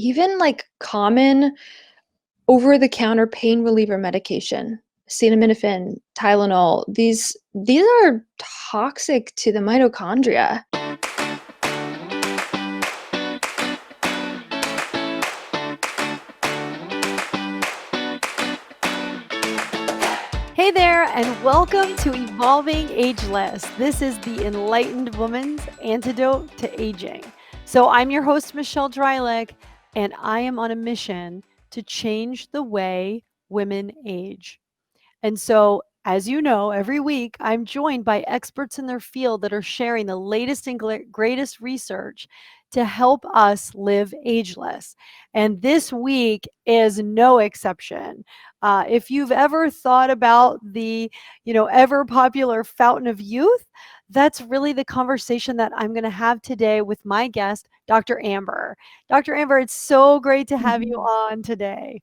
even like common over-the-counter pain reliever medication, acetaminophen, Tylenol, these are toxic to the mitochondria. Hey there, and welcome to Evolving Ageless. This is the enlightened woman's antidote to aging. So, I'm your host, Michelle Dreilich, and I am on a mission to change the way women age. And so, as you know, every week I'm joined by experts in their field that are sharing the latest and greatest research to help us live ageless. And this week is no exception. If you've ever thought about the, ever popular fountain of youth, that's really the conversation that I'm going to have today with my guest, Dr. Amber. Dr. Amber, it's so great to have you Mhm. on today.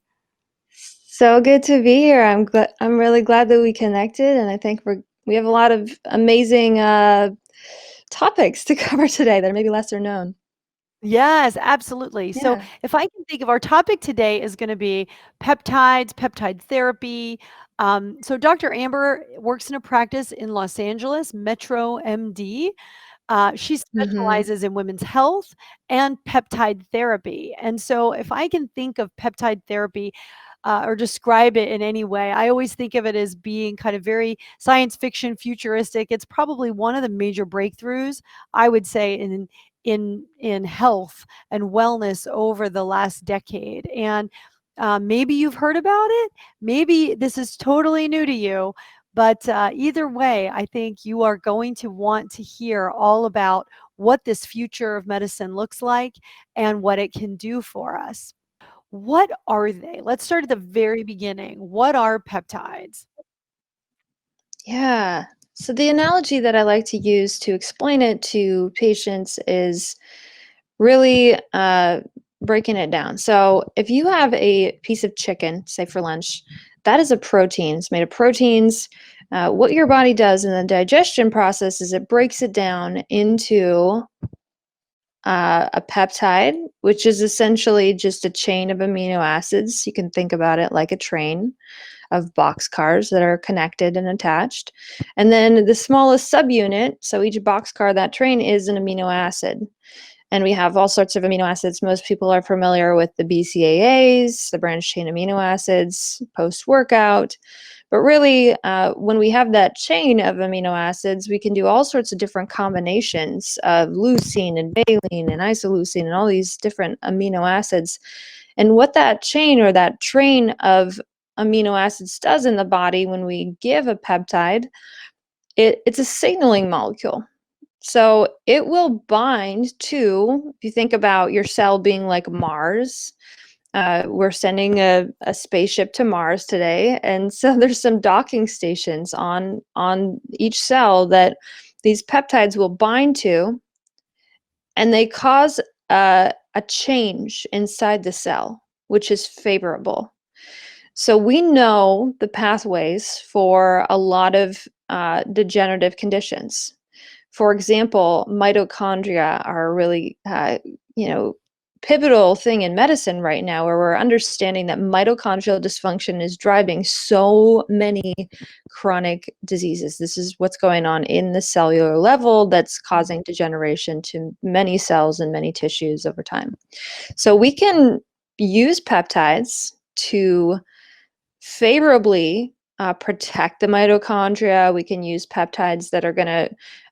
So good to be here. I'm really glad that we connected, and I think we have a lot of amazing topics to cover today that are maybe lesser known. Yes, absolutely. So, Yeah. if I can think of our topic today is going to be peptides, peptide therapy. So, Dr. Amber works in a practice in Los Angeles, Metro MD. She Hmm. specializes in women's health and peptide therapy. And so, if I can think of peptide therapy or describe it in any way, I always think of it as being kind of very science fiction, futuristic. It's probably one of the major breakthroughs, I would say, in health and wellness over the last decade. And maybe you've heard about it. Maybe this is totally new to you. But either way, I think you are going to want to hear all about what this future of medicine looks like and what it can do for us. What are they? Let's start at the very beginning. What are peptides? Yeah. So the analogy that I like to use to explain it to patients is really breaking it down. So if you have a piece of chicken, say for lunch, that is a protein. It's made of proteins. What your body does in the digestion process is it breaks it down into a peptide, which is essentially just a chain of amino acids. You can think about it like a train of boxcars that are connected and attached. And then the smallest subunit, so each boxcar, that train is an amino acid. And we have all sorts of amino acids. Most people are familiar with the BCAAs, the branched chain amino acids, post workout. But really, when we have that chain of amino acids, we can do all sorts of different combinations of leucine and valine and isoleucine and all these different amino acids. And what that chain or that train of amino acids does in the body when we give a peptide, it's a signaling molecule. So it will bind to, if you think about your cell being like Mars, we're sending a spaceship to Mars today. And so there's some docking stations on each cell that these peptides will bind to, and they cause a change inside the cell, which is favorable. So we know the pathways for a lot of degenerative conditions. For example, mitochondria are a really, pivotal thing in medicine right now, where we're understanding that mitochondrial dysfunction is driving so many chronic diseases. This is what's going on in the cellular level that's causing degeneration to many cells and many tissues over time. So we can use peptides to favorably protect the mitochondria. We can use peptides that are going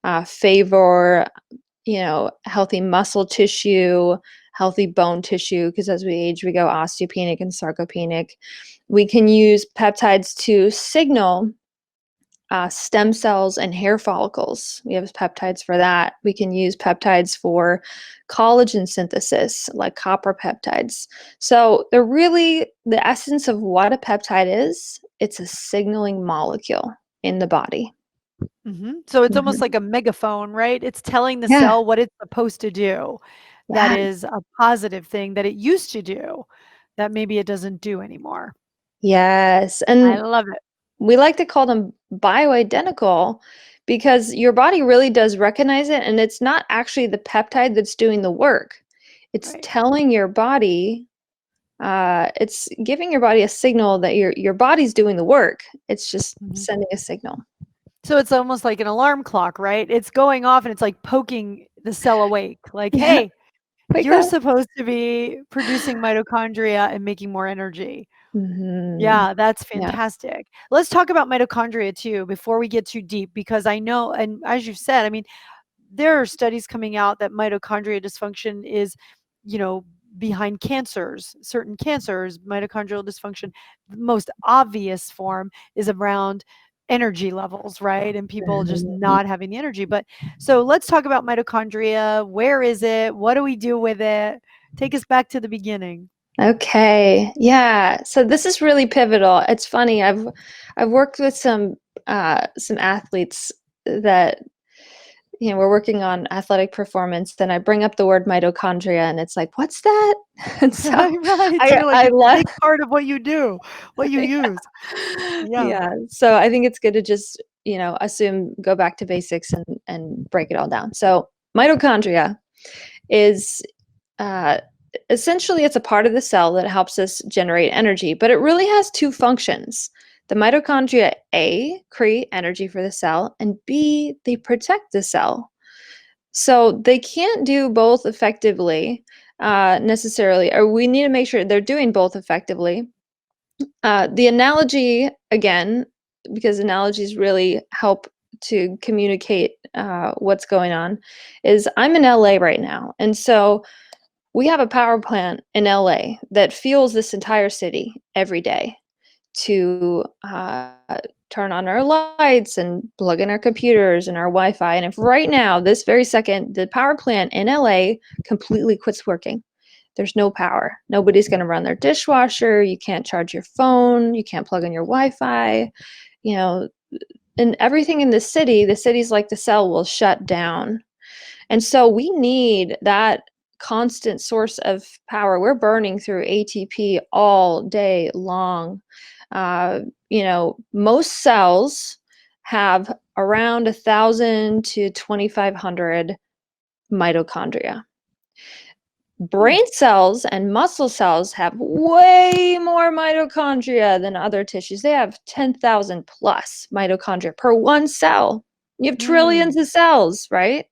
to favor, healthy muscle tissue, healthy bone tissue, because as we age, we go osteopenic and sarcopenic. We can use peptides to signal stem cells and hair follicles. We have peptides for that. We can use peptides for collagen synthesis, like copper peptides. So they're really the essence of what a peptide is. It's a signaling molecule in the body. So it's almost Mhm. like a megaphone, right? It's telling the Yeah, cell what it's supposed to do. That yeah, is a positive thing that it used to do that maybe it doesn't do anymore. yes. I And love it. we like to call them bioidentical because your body really does recognize it, and it's not actually the peptide that's doing the work. It's Right. telling your body, it's giving your body a signal that your body's doing the work. It's just Mhm. sending a signal. So it's almost like an alarm clock, right? It's going off and it's like poking the cell awake, like, Yeah, "Hey, wake you're up. supposed to be producing mitochondria and making more energy." Hmm. Yeah, that's Yeah. fantastic. Let's talk about mitochondria too before we get too deep, because I know, and as you said, I mean, there are studies coming out that mitochondria dysfunction is, you know, behind cancers, certain cancers, mitochondrial dysfunction. The most obvious form is around energy levels, right? And people just Mhm. not having the energy. But so let's talk about mitochondria. Where is it? What do we do with it? Take us back to the beginning. Okay. Yeah. So this is really pivotal. It's funny. I've worked with some athletes that, we're working on athletic performance, then I bring up the word mitochondria and it's like, "What's that?" And so Right, right. I You're like, I it's a love big part of what you do, what you use. Yeah. Yeah. So I think it's good to just, go back to basics and break it all down. So mitochondria is uh, essentially it's a part of the cell that helps us generate energy, but it really has two functions. The mitochondria A create energy for the cell, and B, they protect the cell. So they can't do both effectively, necessarily, or we need to make sure they're doing both effectively. The analogy, again, because analogies really help to communicate what's going on, is I'm in LA right now. And so we have a power plant in LA that fuels this entire city every day to turn on our lights and plug in our computers and our Wi-Fi. And if right now, this very second, the power plant in LA completely quits working, there's no power. Nobody's going to run their dishwasher. You can't charge your phone. You can't plug in your Wi-Fi. You know, and everything in the cities like the cell will shut down. And so we need that constant source of power. We're burning through ATP all day long. Most cells have around 1,000 to 2,500 mitochondria. Hmm. Brain cells and muscle cells have way more mitochondria than other tissues. They have 10,000 plus mitochondria per one cell. You have trillions Mm. of cells, right?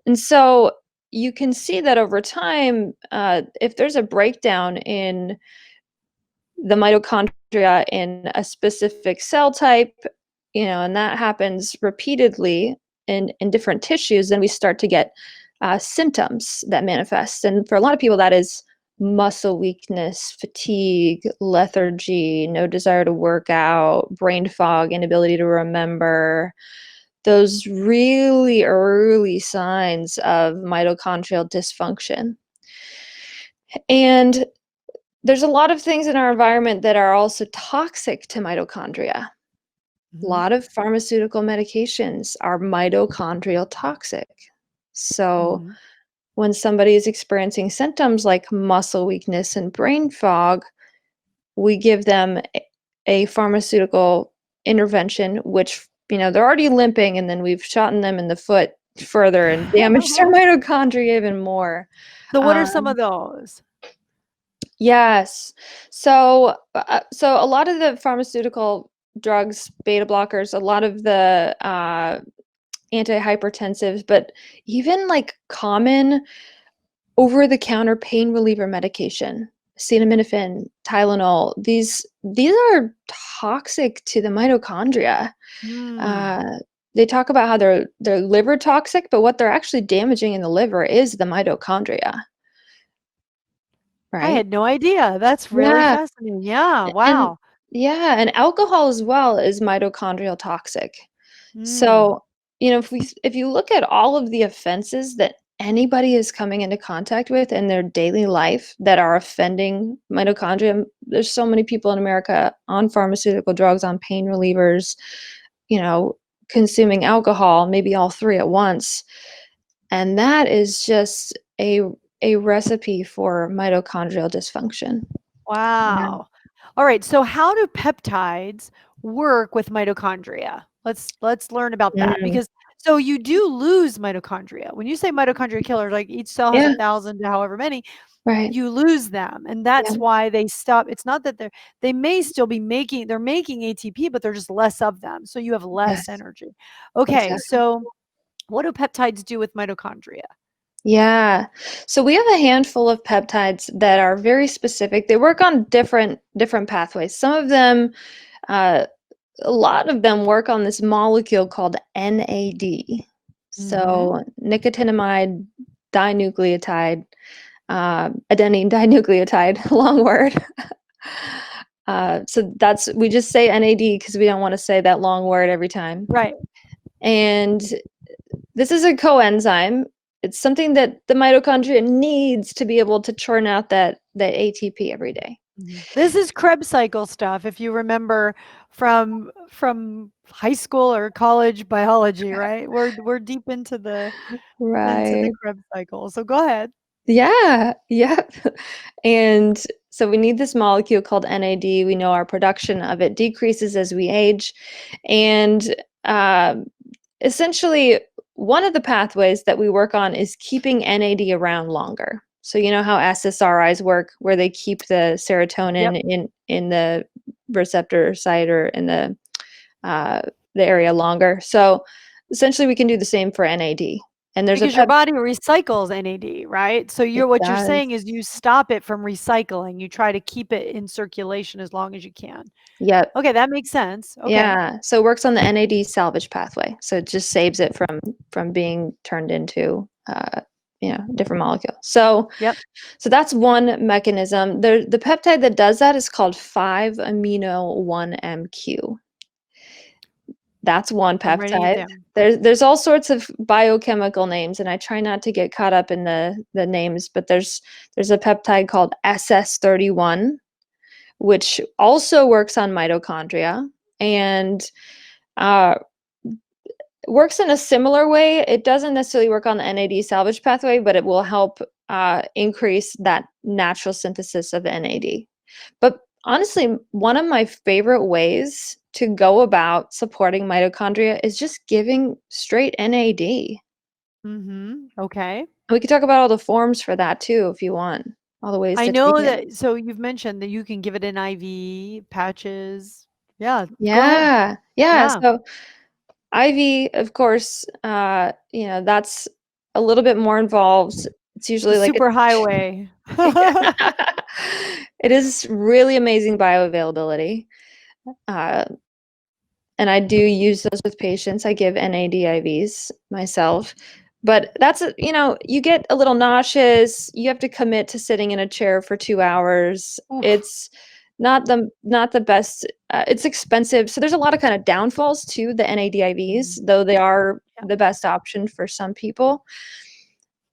And so you can see that over time, if there's a breakdown in the mitochondria in a specific cell type, and that happens repeatedly in different tissues, then we start to get symptoms that manifest. And for a lot of people, that is muscle weakness, fatigue, lethargy, no desire to work out, brain fog, inability to remember, those really early signs of mitochondrial dysfunction. And there's a lot of things in our environment that are also toxic to mitochondria. A Mhm. lot of pharmaceutical medications are mitochondrial toxic. So Mhm. when somebody is experiencing symptoms like muscle weakness and brain fog, we give them a pharmaceutical intervention, which, they're already limping, and then we've shot them in the foot further and damaged their mitochondria even more. So what are some Um, of those? yes. So a lot of the pharmaceutical drugs, beta blockers, a lot of the antihypertensives, but even like common over-the-counter pain reliever medication, acetaminophen, Tylenol, these are toxic to the mitochondria. Mm. Uh, they talk about how they're liver toxic, but what they're actually damaging in the liver is the mitochondria, I right? had no idea. That's really Yeah, fascinating. Yeah, and wow. yeah, and alcohol as well is mitochondrial toxic. Mm. So, if you look at all of the offenses that anybody is coming into contact with in their daily life that are offending mitochondria, there's so many people in America on pharmaceutical drugs, on pain relievers, you know, consuming alcohol, maybe all three at once. And that is just a recipe for mitochondrial dysfunction. Yeah. Wow. All right, so how do peptides work with mitochondria? Let's learn about that, Mm, because So you do lose mitochondria. When you say mitochondria killer, like each cell has Yeah, 1,000 to however many, right. you lose them. And Yeah, that's why they stop. It's not that they may still be they're making ATP, but they're just less of them. So you have less yes, energy. Okay. exactly. So what do peptides do with mitochondria? Yeah. So we have a handful of peptides that are very specific. They work on different pathways. Some of them, uh, a lot of them work on this molecule called NAD. Mm-hmm. So nicotinamide dinucleotide, adenine dinucleotide, long word. So that's we just say NAD because we don't want to say that long word every time. Right. And this is a coenzyme. It's something that the mitochondria needs to be able to churn out that ATP every day. Mhm. This is Krebs cycle stuff, if you remember from high school or college biology, right? We're deep into the Right. Krebs cycle. So go ahead. Yeah. Yep. And so we need this molecule called NAD. We know our production of it decreases as we age. And essentially, one of the pathways that we work on is keeping NAD around longer. So you know how SSRIs work, where they keep the Yep. serotonin in the receptor site or in uh, the area longer. So essentially, we can do the same for NAD. And there's a Because your pep. body recycles NAD, right? So It what you're does. saying is you stop it from recycling. You try to keep it in circulation as long as you can. Yep. Okay, that makes sense. Okay. Yeah. So it works on the NAD salvage pathway. So it just saves it from being turned into different molecule. Yep. So that's one mechanism. The peptide that does that is called 5-amino 1-MQ. That's one I'm writing it peptide. down. There's all sorts of biochemical names, and I try not to get caught up in the names, but there's a peptide called SS31, which also works on mitochondria and uh, works in a similar way. It doesn't necessarily work on the NAD salvage pathway, but it will help increase that natural synthesis of NAD. But honestly, one of my favorite ways to go about supporting mitochondria is just giving straight NAD. Mhm. Okay. We could talk about all the forms for that too, if you want, all the ways I to take know it. that so you've mentioned that you can give it in IV, patches. Yeah, go ahead. Yeah, yeah. Yeah. So IV, of course, that's a little bit more involved. It's The usually like a super highway. yeah. It is really amazing bioavailability. Uh, and I do use those with patients. I give NAD IVs myself. But you get a little nauseous. You have to commit to sitting in a chair for 2 hours. Oof. It's not the best. It's expensive. So there's a lot of kind of downfalls to the NAD IVs, Mhm. though they are Yeah. the best option for some people.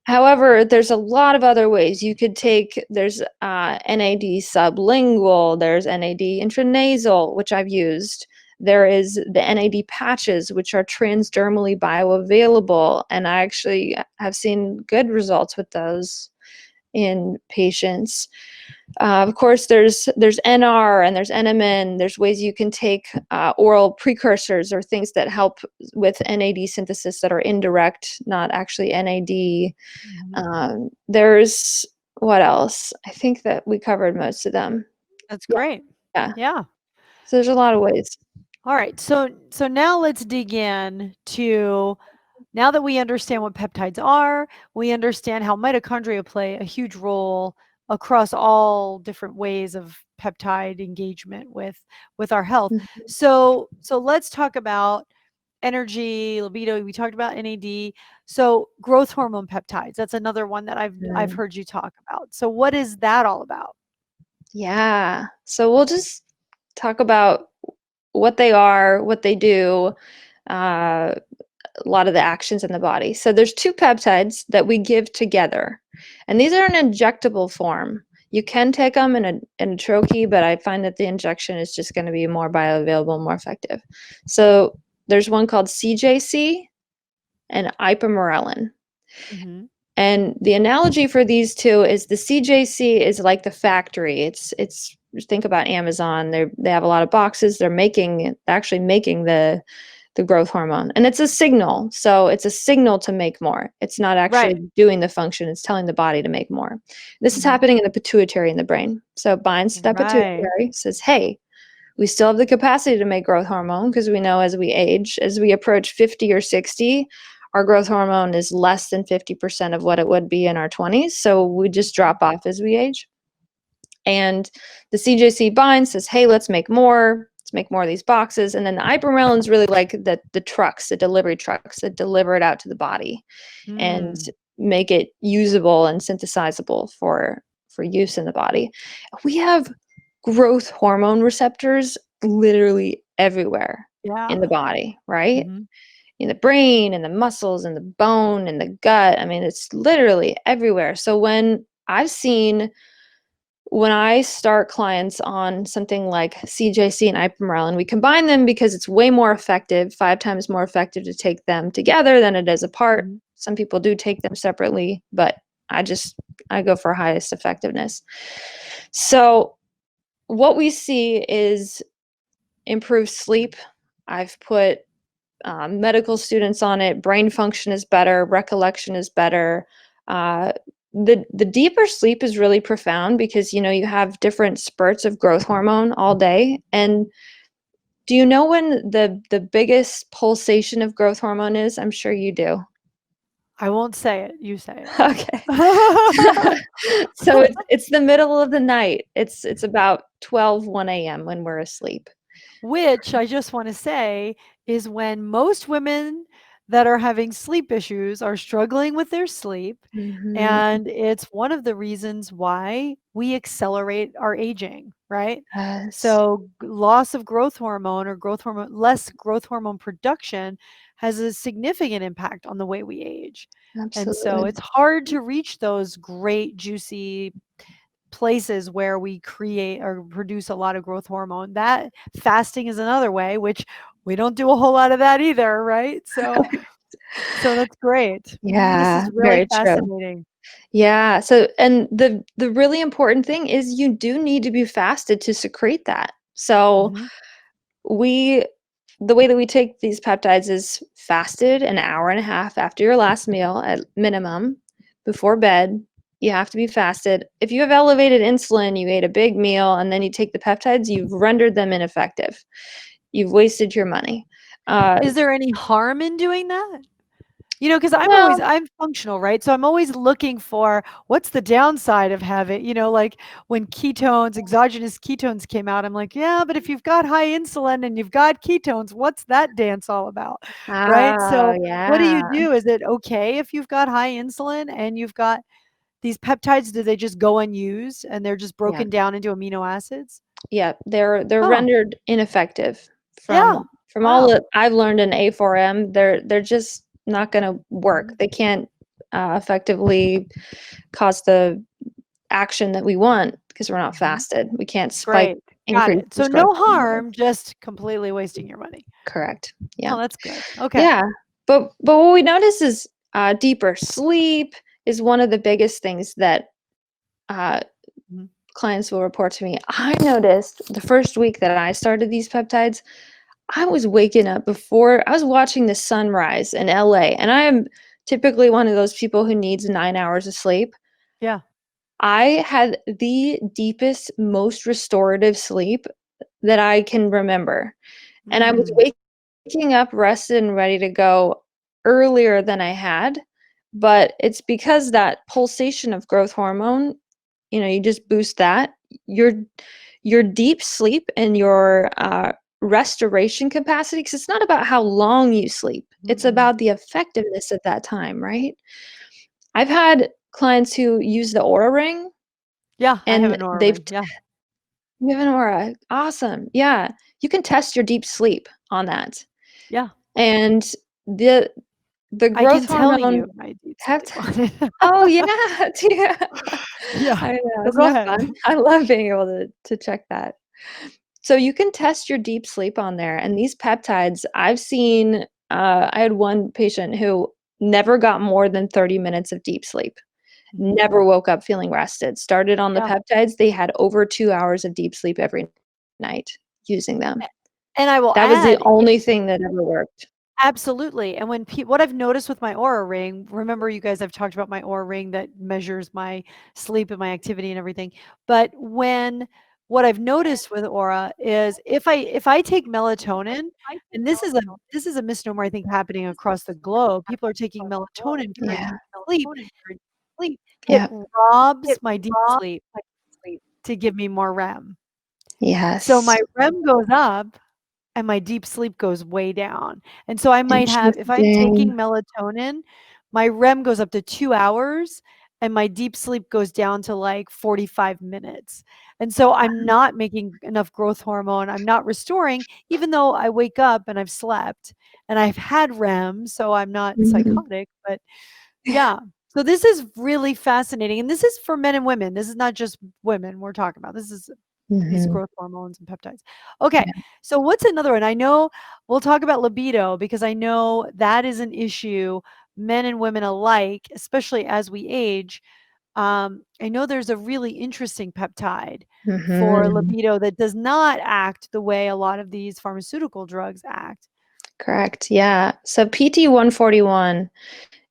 However, there's a lot of other ways you could take. There's NAD sublingual, there's NAD intranasal, which I've used. There is the NAD patches, which are transdermally bioavailable, and I actually have seen good results with those in patients. Of course, there's NR and there's NMN. There's ways you can take oral precursors or things that help with NAD synthesis that are indirect, not actually NAD. Mhm. There's what else? I think that we covered most of them. That's Yeah, great. yeah. Yeah. So there's a lot of ways. All right. So now let's dig in to now that we understand what peptides are, we understand how mitochondria play a huge role across all different ways of peptide engagement with our health. Mhm. So let's talk about energy, libido. We talked about NAD. So growth hormone peptides. That's another one that I've Mm. heard you talk about. So what is that all about? Yeah. So we'll just talk about what they are, what they do, uh, a lot of the actions in the body. So there's two peptides that we give together, and these are in injectable form. You can take them in a troche, but I find that the injection is just going to be more bioavailable, more effective. So there's one called CJC and ipamorelin. Mhm. And the analogy for these two is the CJC is like the factory. It's think about Amazon. They have a lot of boxes. They're actually making the growth hormone. And it's a signal. So it's a signal to make more. It's not actually Right. doing the function, it's telling the body to make more. This is Mhm. happening in the pituitary in the brain. So it binds to that Right. pituitary, says, hey, we still have the capacity to make growth hormone because we know as we age, as we approach 50 or 60, our growth hormone is less than 50% of what it would be in our 20s. So we just drop off as we age. And the CJC binds, says, hey, let's make more. Let's make more of these boxes. And then the ipamorelin is really like the trucks, the delivery trucks that deliver it out to the body and Mm. make it usable and synthesizable for use in the body. We have growth hormone receptors literally everywhere in the Yeah. body, right? Mhm. In the brain, in the muscles, in the bone, in the gut. I mean, it's literally everywhere. So when I start clients on something like CJC and ipamorelin, we combine them because it's way more effective, 5 times more effective to take them together than it is apart. Mhm. Some people do take them separately, but I go for highest effectiveness. So what we see is improved sleep. I've put medical students on it. Brain function is better. Recollection is better. Uh, the deeper sleep is really profound because you have different spurts of growth hormone all day. And do you know when the biggest pulsation of growth hormone is? I'm sure you do. I won't say it. You say Okay. it. So it's the middle of the night. It's about 1 a.m. when we're asleep. Which I just want to say is when most women that are having sleep issues are struggling with their sleep. Mhm. And it's one of the reasons why we accelerate our aging, right? Yes, So, loss of growth hormone or less growth hormone production has a significant impact on the way we age. And so absolutely. it's hard to reach those great, juicy places where we create or produce a lot of growth hormone. That fasting is another way, which we don't do a whole lot of that either, right? So that's great. This Yeah, is really very true. fascinating. Yeah, so and the really important thing is you do need to be fasted to secrete that. So Mhm. we the way that we take these peptides is fasted an hour and a half after your last meal at minimum before bed. You have to be fasted. If you have elevated insulin, you ate a big meal and then you take the peptides, you've rendered them ineffective. You've wasted your money. Uh, Is there any harm in doing that? Because well, I'm functional, right? So I'm always looking for what's the downside of having, like when exogenous ketones came out, I'm like, yeah, but if you've got high insulin and you've got ketones, what's that dance all about? Right? oh So what do you yeah, do? Is it okay if you've got high insulin and you've got these peptides? Do they just go unused and they're just yeah. broken down into amino acids? Yeah, they're Oh, rendered ineffective yeah. from all Wow. that I've learned in A4M. They're just not going to work. Mhm. They can't effectively cause the action that we want because we're not Mhm. fasted. We can't spike Great. Got increase it. So these growth no hormone levels. harm, just completely wasting your money. Correct. Yeah. Oh, that's good. Okay. Yeah. But what we notice is deeper sleep is one of the biggest things that uh, Mhm. clients will report to me. I noticed the first week that I started these peptides, I was waking up before I was watching the sunrise in LA, and I am typically one of those people who needs 9 hours of sleep. Yeah. I had the deepest, most restorative sleep that I can remember, and I was Mm. waking up rested and ready to go earlier than I had, but it's because that pulsation of growth hormone, you just boost that. Your your deep sleep and your restoration capacity, because it's not about how long you sleep, it's Mm-mm. about the effectiveness of that time, right? I've had clients who use the Aura Ring, Yeah, I have and an Oura they've ring. Yeah. you have an Aura, awesome, yeah. You can test your deep sleep on that, Yeah. and the the I growth can tell hormone you my deep sleep peptide. on it. Oh, yeah, yeah. Yeah. I know, So isn't go that ahead. fun? I love being able to check that. So you can test your deep sleep on there, and these peptides, I've seen, I had one patient who never got more than 30 minutes of deep sleep, Mhm. never woke up feeling rested, started on the Yeah. peptides, they had over 2 hours of deep sleep every night using them. A and I will That was the add, only thing that ever worked. Absolutely. And when what I've noticed with my Aura Ring, remember you guys, I've talked about my Aura Ring that measures my sleep and my activity and everything. But what I've noticed with Aura is if I take melatonin, and this is a misnomer I think happening across the globe. People are taking melatonin for Yeah. deep sleep. It Yeah. robs my deep sleep to give me more REM. So Yes. my REM goes up and my deep sleep goes way down. And so I might have, if I'm taking Interesting. melatonin, my REM goes up to 2 hours and my deep sleep goes down to like 45 minutes. And so I'm not making enough growth hormone. I'm not restoring, even though I wake up and I've slept and I've had REM, so I'm not Mhm. psychotic, but yeah. So this is really fascinating. And this is for men and women. This is not just women we're talking about. This is these Mhm. growth hormones and peptides. Okay. Yeah. So what's another one? I know we'll talk about libido because I know that is an issue men and women alike, especially as we age. I know there's a really interesting peptide for Mhm. libido that does not act the way a lot of these pharmaceutical drugs act. Correct. Yeah. So PT-141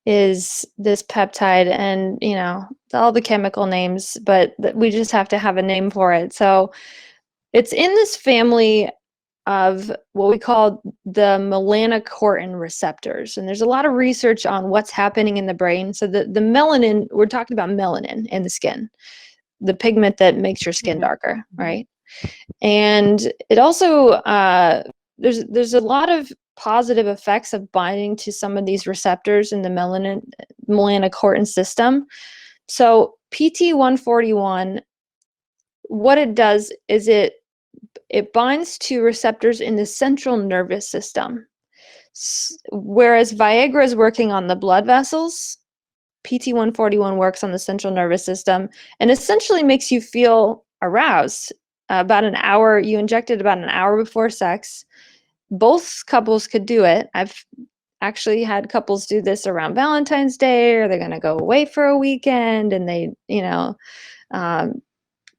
is this peptide, and all the chemical names, but we just have to have a name for it. So it's in this family of what we call the melanocortin receptors, and there's a lot of research on what's happening in the brain. So the melanin, we're talking about melanin in the skin, the pigment that makes your skin Mhm. darker, right? And it also there's a lot of positive effects of binding to some of these receptors in the melanocortin system. So PT-141, what it does is it binds to receptors in the central nervous system. Whereas Viagra is working on the blood vessels, PT-141 works on the central nervous system and essentially makes you feel aroused. About an hour, you inject it about an hour before sex. Both couples could do it. I've actually had couples do this around Valentine's Day, or they're going to go away for a weekend, and um,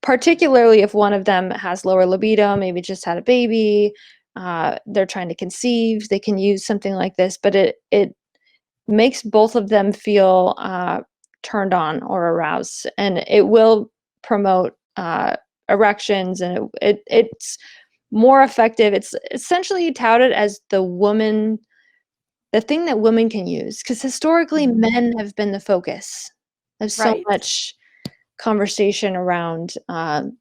particularly if one of them has lower libido, maybe just had a baby, they're trying to conceive, they can use something like this, but it makes both of them feel turned on or aroused, and it will promote erections, and it's more effective. It's essentially touted as the thing that women can use, because historically Mhm. men have been the focus of so Right. much conversation around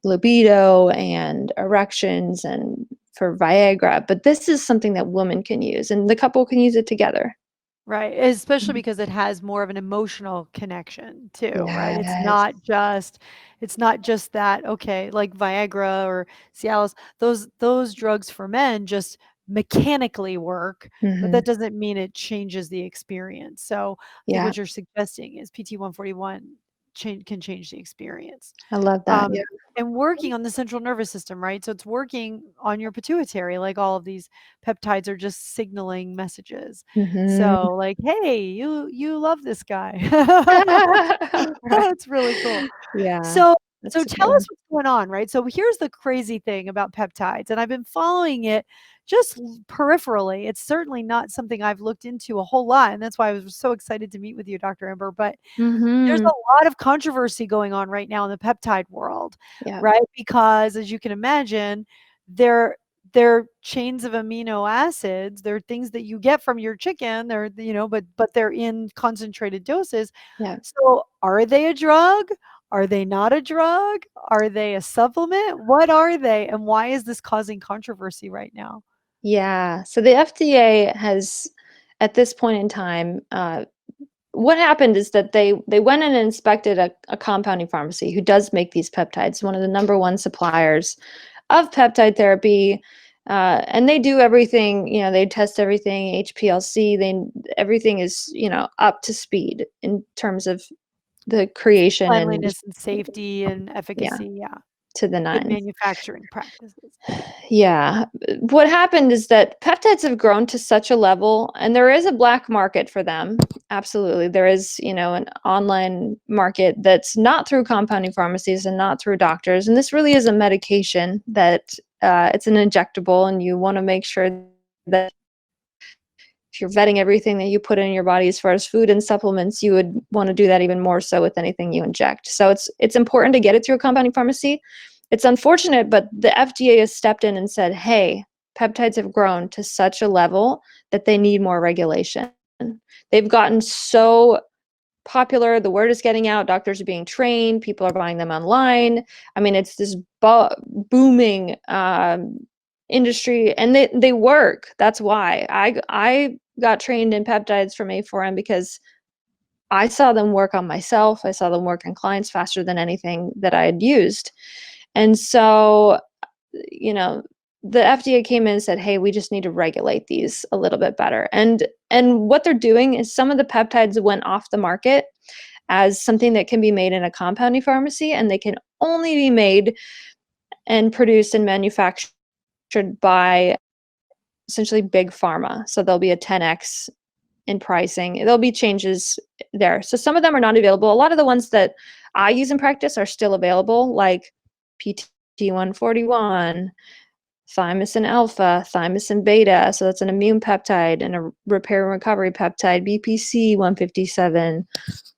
libido and erections and for Viagra, but this is something that women can use, and the couple can use it together. Right, especially because it has more of an emotional connection too, right? Yes. It's not just that, okay, like Viagra or Cialis, those drugs for men just mechanically work, but Mhm. that doesn't mean it changes the experience. So, I think Yeah, what you're suggesting is PT-141 can change the experience. I love that. Yeah. Um, and working on the central nervous system, right? So it's working on your pituitary, like all of these peptides are just signaling messages. Mhm. So like, "Hey, you love this guy." Right. That's really cool. Yeah, So that's a tell good us one. what's going on, right? So here's the crazy thing about peptides, and I've been following it just peripherally. It's certainly not something I've looked into a whole lot, and that's why I was so excited to meet with you, Dr. Ember. But there's Mhm. a lot of controversy going on right now in the peptide world, Yeah. right? Because as you can imagine, they're they're chains of amino acids. They're things that you get from your chicken. But they're in concentrated doses. Yeah. So are they a drug? Are they not a drug? Are they a supplement? What are they? And why is this causing controversy right now? Yeah. So the FDA has, at this point in time, what happened is that they went and inspected a compounding pharmacy who does make these peptides, one of the number one suppliers of peptide therapy. And they do everything, they test everything, HPLC, everything is, up to speed in terms of the creation and, Cleanliness and safety and yeah, efficacy, yeah. to the Good nines. manufacturing practices. Yeah. What happened is that peptides have grown to such a level, and there is a black market for them. Absolutely. There is, an online market that's not through compounding pharmacies and not through doctors. And this really is a medication that it's an injectable, and you want to make sure that if you're vetting everything that you put in your body as far as food and supplements, you would want to do that even more so with anything you inject. So it's important to get it through a compounding pharmacy. It's unfortunate, but the FDA has stepped in and said, hey, peptides have grown to such a level that they need more regulation. They've gotten so popular, the word is getting out, doctors are being trained, people are buying them online. I mean, it's this booming industry, and they work. That's why I got trained in peptides from A4M, because I saw them work on myself. I saw them work on clients faster than anything that I had used. And so, you know, the FDA came in and said, hey, we just need to regulate these a little bit better. And what they're doing is some of the peptides went off the market as something that can be made in a compounding pharmacy, and they can only be made and produced and manufactured by essentially big pharma. So there'll be a 10x in pricing. There'll be changes there. So some of them are not available. A lot of the ones that I use in practice are still available, like PT141, thymosin alpha, thymosin beta. So that's an immune peptide, and a repair and recovery peptide, BPC 157,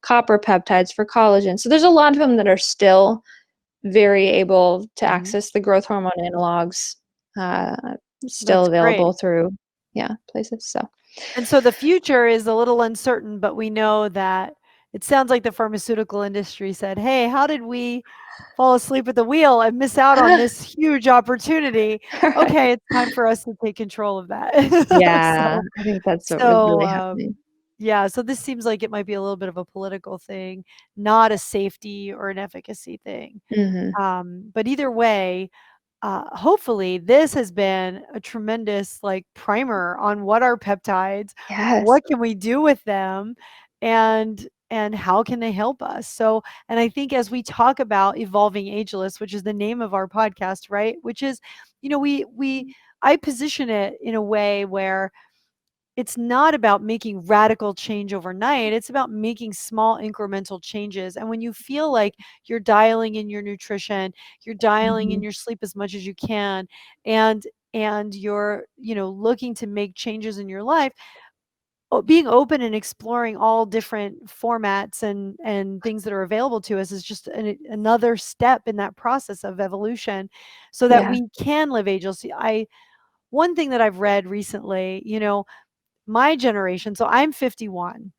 copper peptides for collagen. So there's a lot of them that are still very able to access the growth hormone analogs, uh, still That's great. available through, places. So And so the future is a little uncertain, but we know that it sounds like the pharmaceutical industry said, hey, how did we fall asleep at the wheel and miss out on this huge opportunity? right. Okay, it's time for us to take control of that. Yeah, so, I think that's what was so really happening. yeah, so this seems like it might be a little bit of a political thing, not a safety or an efficacy thing. Mhm. But either way, hopefully this has been a tremendous like primer on what are peptides, Yes. what can we do with them, and how can they help us. So, and I think as we talk about evolving ageless, which is the name of our podcast, right, which is, we I position it in a way where it's not about making radical change overnight. It's about making small incremental changes. And when you feel like you're dialing in your nutrition, you're dialing in Mhm. your sleep as much as you can, and you're, looking to make changes in your life, being open and exploring all different formats and things that are available to us is just another step in that process of evolution so that Yeah. we can live ageless. One thing that I've read recently, my generation, so I'm 51.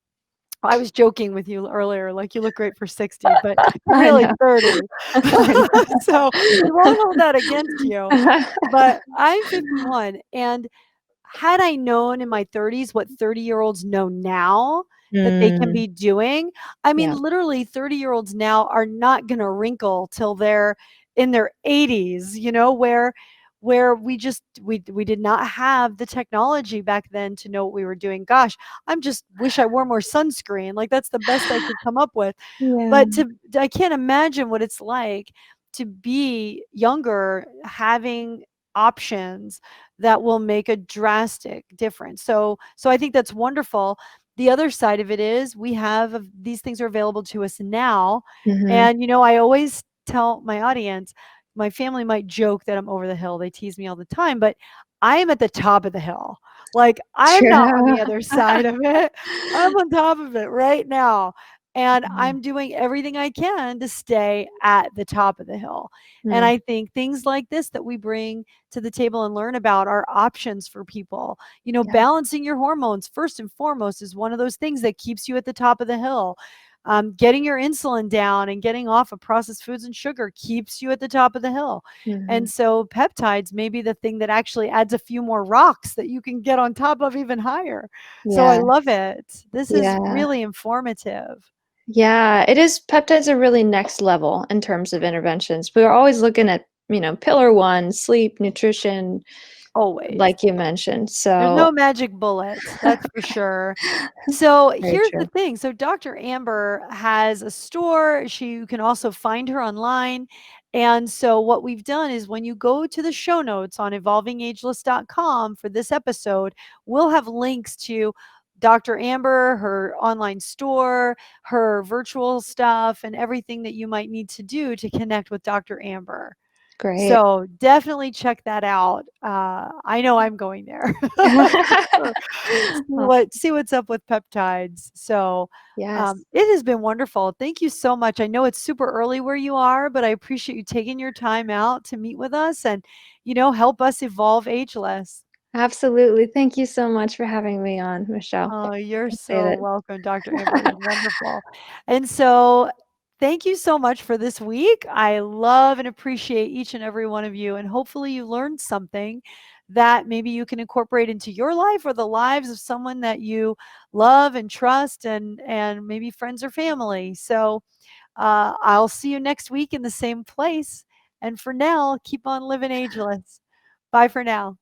I was joking with you earlier, like, "You look great for 60, but you're I really know. 30." I So, we won't hold that against you, know. but I'm 51, and had I known in my 30s what 30-year-olds know now that they can Mm, be doing, I mean, yeah. literally 30-year-olds now are not gonna wrinkle till they're in their 80s, where we did not have the technology back then to know what we were doing. Gosh, I'm just wish I wore more sunscreen, like, that's the best I could come up with. Yeah. But I can't imagine what it's like to be younger, having options that will make a drastic difference. So I think that's wonderful. The other side of it is we have these things are available to us now. Mhm. And I always tell my audience, my family might joke that I'm over the hill. They tease me all the time, but I am at the top of the hill. Like, I'm not on True. the other side of it. I'm on top of it right now. And Mhm. I'm doing everything I can to stay at the top of the hill. And Mm, I think things like this that we bring to the table and learn about are options for people. yeah. Balancing your hormones first and foremost is one of those things that keeps you at the top of the hill. Getting your insulin down and getting off of processed foods and sugar keeps you at the top of the hill. And Mhm. so peptides may be the thing that actually adds a few more rocks that you can get on top of even higher. So I Yeah. love it. This is Yeah. really informative. Yeah, it is. Peptides are really next level in terms of interventions. We're always looking at, pillar one, sleep, nutrition, Always. like you mentioned. There's So no magic bullet, that's for sure. So very here's the true. thing. So Dr. Amber has a store. You can also find her online. And so what we've done is when you go to the show notes on evolvingageless.com for this episode, we'll have links to Dr. Amber, her online store, her virtual stuff, and everything that you might need to do to connect with Dr. Amber. Great. So definitely check that out. I know I'm going there. For sure. Awesome. See what's up with peptides. So Yes. it has been wonderful. Thank you so much. I know it's super early where you are, but I appreciate you taking your time out to meet with us and, help us evolve ageless. Absolutely. Thank you so much for having me on, Michelle. Oh, you're Appreciate so it. welcome, Dr. Amber. It was wonderful. And so, thank you so much for this week. I love and appreciate each and every one of you. And hopefully, you learned something that maybe you can incorporate into your life or the lives of someone that you love and trust, and maybe friends or family. So, I'll see you next week in the same place. And for now, keep on living ageless. Bye for now.